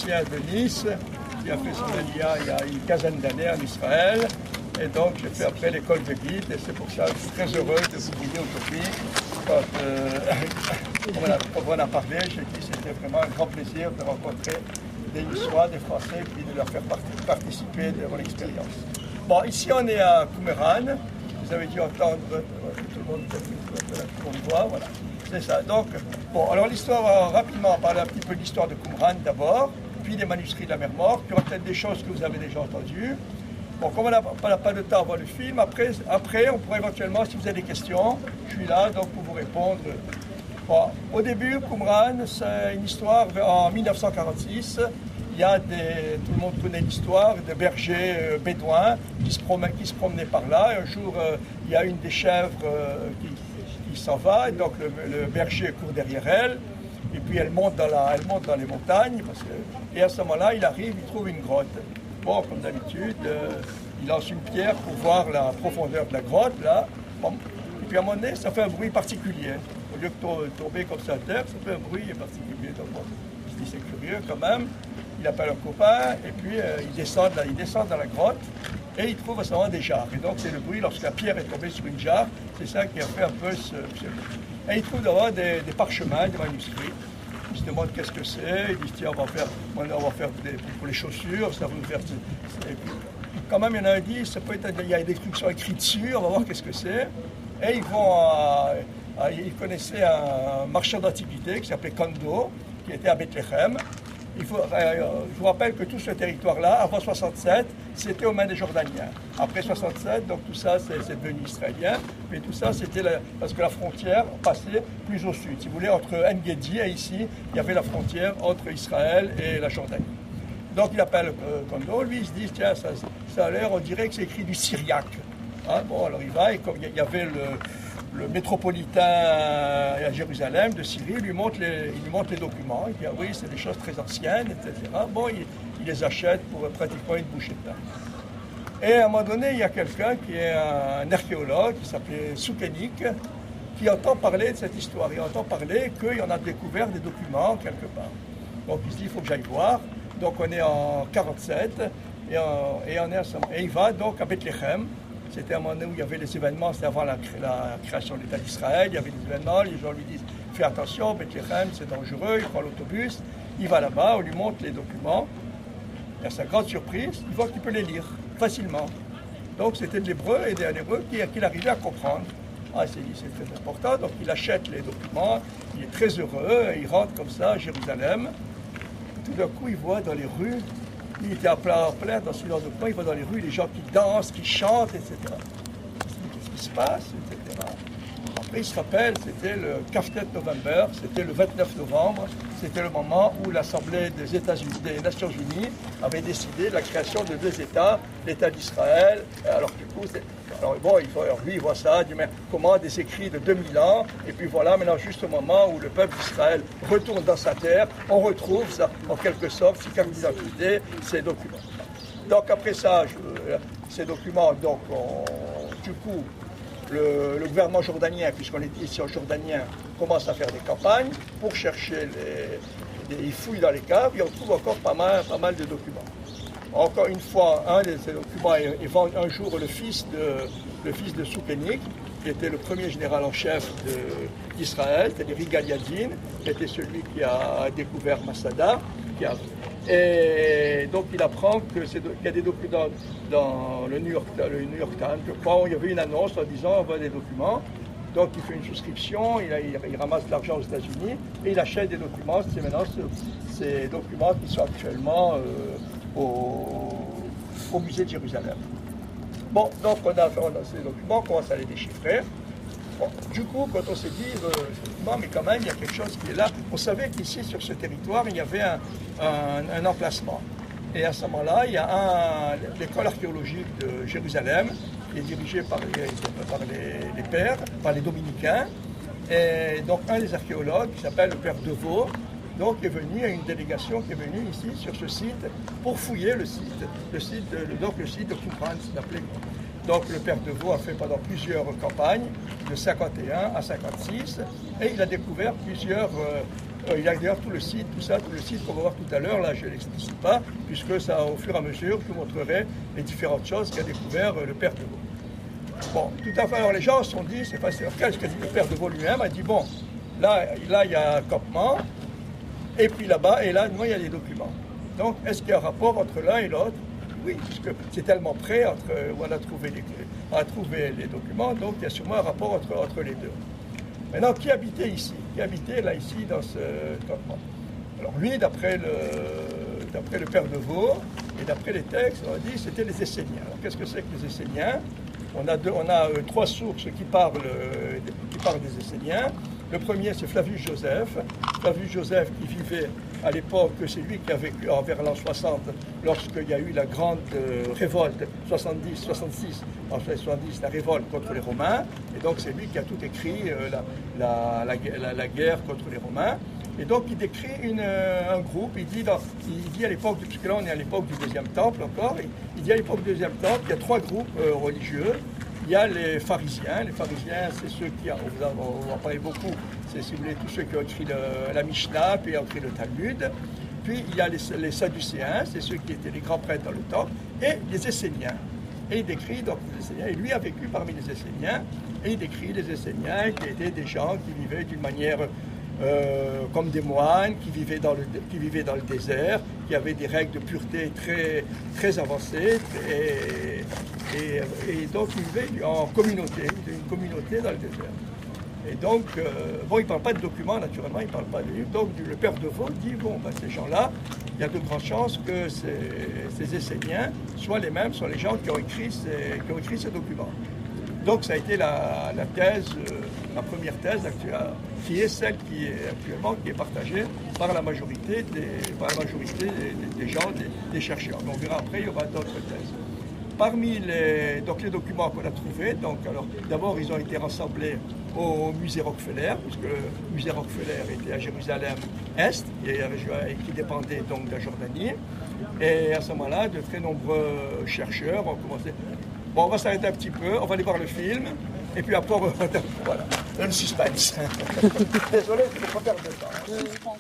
musicien de Nice qui a fait son alia il y a une quinzaine d'années en Israël. Et donc j'ai fait après l'école de guide et c'est pour ça que je suis très heureux de vous guider aujourd'hui. Quand on a parlé, j'ai dit que c'était vraiment un grand plaisir de rencontrer des Niçois, des Français, puis de leur faire participer de mon expérience. Bon, ici on est à Qumran. Vous avez dû entendre tout le monde voit, voilà. C'est ça. Donc, bon, alors l'histoire, rapidement, on parler un petit peu de l'histoire de Qumran d'abord, puis des manuscrits de la mer Morte, puis peut-être des choses que vous avez déjà entendues. Bon, comme on n'a pas de temps à voir le film, après, on pourrait éventuellement, si vous avez des questions, je suis là donc pour vous répondre. Bon, au début, Qumran, c'est une histoire en 1946. Il y a tout le monde connaît l'histoire de bergers bédouins qui se promenaient par là. Et un jour, il y a une des chèvres qui s'en va, et donc le berger court derrière elle. Et puis elle monte dans les montagnes. Et à ce moment-là, il arrive, il trouve une grotte. Bon, comme d'habitude, il lance une pierre pour voir la profondeur de la grotte, là. Bon. Et puis à un moment donné, ça fait un bruit particulier. Au lieu de tomber comme ça à terre, ça fait un bruit particulier. Donc bon, il se dit c'est curieux quand même. Il appelle un copain et puis il descend dans la grotte et il trouve à ce moment des jarres. Et donc c'est le bruit lorsque la pierre est tombée sur une jarre, c'est ça qui a fait un peu ce bruit. Et il trouve d'abord des parchemins, des manuscrits. Il se demande qu'est-ce que c'est. Il dit tiens, on va faire pour les chaussures, ça va nous faire. Et puis, quand même, il y en a un qui dit il y a des trucs qui sont écrits dessus, on va voir qu'est-ce que c'est. Et ils connaissaient un marchand d'antiquités qui s'appelait Kando, qui était à Bethléem. Je vous rappelle que tout ce territoire-là, avant 67, c'était aux mains des Jordaniens. Après 67, donc tout ça, c'est devenu israélien. Mais tout ça, c'était parce que la frontière passait plus au sud. Si vous voulez, entre En-Gedi et ici, il y avait la frontière entre Israël et la Jordanie. Donc il appelle Kando, lui, il se dit, tiens, ça a l'air, on dirait que c'est écrit du syriaque. Hein, bon, alors il va, et comme il y avait le métropolitain à Jérusalem de Syrie, il lui montre les documents. Il dit ah oui, c'est des choses très anciennes, etc. Bon, il les achète pour pratiquement une bouchée de pain. Et à un moment donné, il y a quelqu'un qui est un archéologue qui s'appelait Soukenik, qui entend parler de cette histoire. Il entend parler qu'il y en a découvert des documents quelque part. Donc il se dit il faut que j'aille voir. Donc on est en 47 et il va donc à Bethléem. C'était un moment où il y avait les événements, c'était avant la création de l'État d'Israël, il y avait des événements, les gens lui disent fais attention, Bethléem c'est dangereux, il prend l'autobus, il va là-bas, on lui montre les documents, et à sa grande surprise, il voit qu'il peut les lire facilement. Donc c'était de l'hébreu et d'un hébreu qu'il arrivait à comprendre. Ah, c'est très important, donc il achète les documents, il est très heureux, il rentre comme ça à Jérusalem. Tout d'un coup, il voit dans les rues, il était en plein dans ce genre de coin, il voit dans les rues les gens qui dansent, qui chantent, etc. Il se dit, qu'est-ce qui se passe, etc. Après, il se rappelle, c'était le Kaftet November, c'était le 29 novembre, c'était le moment où l'Assemblée des Nations Unies avait décidé de la création de deux États, l'État d'Israël, alors du coup, lui, il voit ça, il dit, mais comment des écrits de 2000 ans, et puis voilà, maintenant, juste au moment où le peuple d'Israël retourne dans sa terre, on retrouve ça, en quelque sorte, ses cartes d'identité, ces documents. Donc après ça, ces documents, donc, du coup, le gouvernement jordanien, puisqu'on est ici en jordanien, commence à faire des campagnes pour chercher ils fouillent dans les caves et on trouve encore pas mal de documents. Encore une fois, un de ces documents est vendu un jour le fils de Soukenik, qui était le premier général en chef d'Israël, c'est-à-dire Yigal Yadin, qui était celui qui a découvert Masada. Et donc il apprend qu'il y a des documents dans le New York Times, je crois, où il y avait une annonce en disant on veut des documents. Donc il fait une souscription, il ramasse de l'argent aux États-Unis et il achète des documents. C'est maintenant ces documents qui sont actuellement au musée de Jérusalem. Bon, donc on a ces documents, on commence à les déchiffrer. Bon, du coup, quand on s'est dit, mais quand même, il y a quelque chose qui est là, on savait qu'ici, sur ce territoire, il y avait un emplacement. Et à ce moment-là, il y a l'école archéologique de Jérusalem, qui est dirigée par les pères, par les dominicains. Et donc, un des archéologues, qui s'appelle le père Deveau, donc est venu, une délégation qui est venue ici, sur ce site, pour fouiller le site de Qumran, c'est appelé. Donc le père Deveau a fait pendant plusieurs campagnes, de 51 à 56, et il a découvert plusieurs Il y a d'ailleurs tout le site qu'on va voir tout à l'heure, là je ne l'explicite pas, puisque ça, au fur et à mesure, je vous montrerai les différentes choses qu'a découvert le père de Vaux. Bon, tout à fait, alors les gens se sont dit, c'est facile, qu'est-ce que dit le père de Vaux lui-même a dit, bon, là il y a un campement, et puis là-bas, et là, il y a des documents. Donc, est-ce qu'il y a un rapport entre l'un et l'autre? Oui, puisque c'est tellement près où on a trouvé les documents, donc il y a sûrement un rapport entre les deux. Maintenant, qui habitait ici? Qui habitait là, ici, dans ce campement? Alors lui, d'après le père de Vaux, et d'après les textes, on a dit c'était les Esséniens. Alors qu'est-ce que c'est que les Esséniens? On a trois sources qui parlent des Esséniens. Le premier, c'est Flavius Joseph. Flavius Joseph qui vivait à l'époque, c'est lui qui a vécu vers l'an 60, lorsqu'il y a eu la grande révolte, 66, en 70, la révolte contre les Romains. Et donc c'est lui qui a tout écrit, la guerre contre les Romains. Et donc il décrit un groupe, il dit à l'époque, puisque là on est à l'époque du deuxième temple encore, il dit à l'époque du deuxième temple, il y a trois groupes religieux. Il y a les pharisiens. Les pharisiens, c'est ceux qui, on en parlait beaucoup, c'est si vous voulez tous ceux qui ont écrit la Mishnah, puis ont écrit le Talmud. Puis il y a les Sadducéens, c'est ceux qui étaient les grands prêtres dans le temple, et les Esséniens. Et il décrit donc les Esséniens, et lui a vécu parmi les Esséniens, et il décrit les Esséniens qui étaient des gens qui vivaient d'une manière comme des moines, qui vivaient dans le désert, qui avaient des règles de pureté très, très avancées, et donc ils vivaient en communauté, une communauté dans le désert. Et donc, bon, il ne parle pas de documents, naturellement, il ne parle pas de livres. Donc, le père de Vaux dit, bon, ben, ces gens-là, il y a de grandes chances que ces Esséniens soient les mêmes, soient les gens qui ont écrit ces documents. Donc, ça a été la thèse, la première thèse actuelle, qui est celle qui est partagée par la majorité des gens, des chercheurs. Donc, on verra après, il y aura d'autres thèses. Parmi les documents qu'on a trouvés, d'abord ils ont été rassemblés au musée Rockefeller, puisque le musée Rockefeller était à Jérusalem-Est, qui dépendait donc de la Jordanie. Et à ce moment-là, de très nombreux chercheurs ont commencé. Bon, on va s'arrêter un petit peu, on va aller voir le film, et puis après, voilà, le suspense. Désolé, je ne vais pas perdre de temps.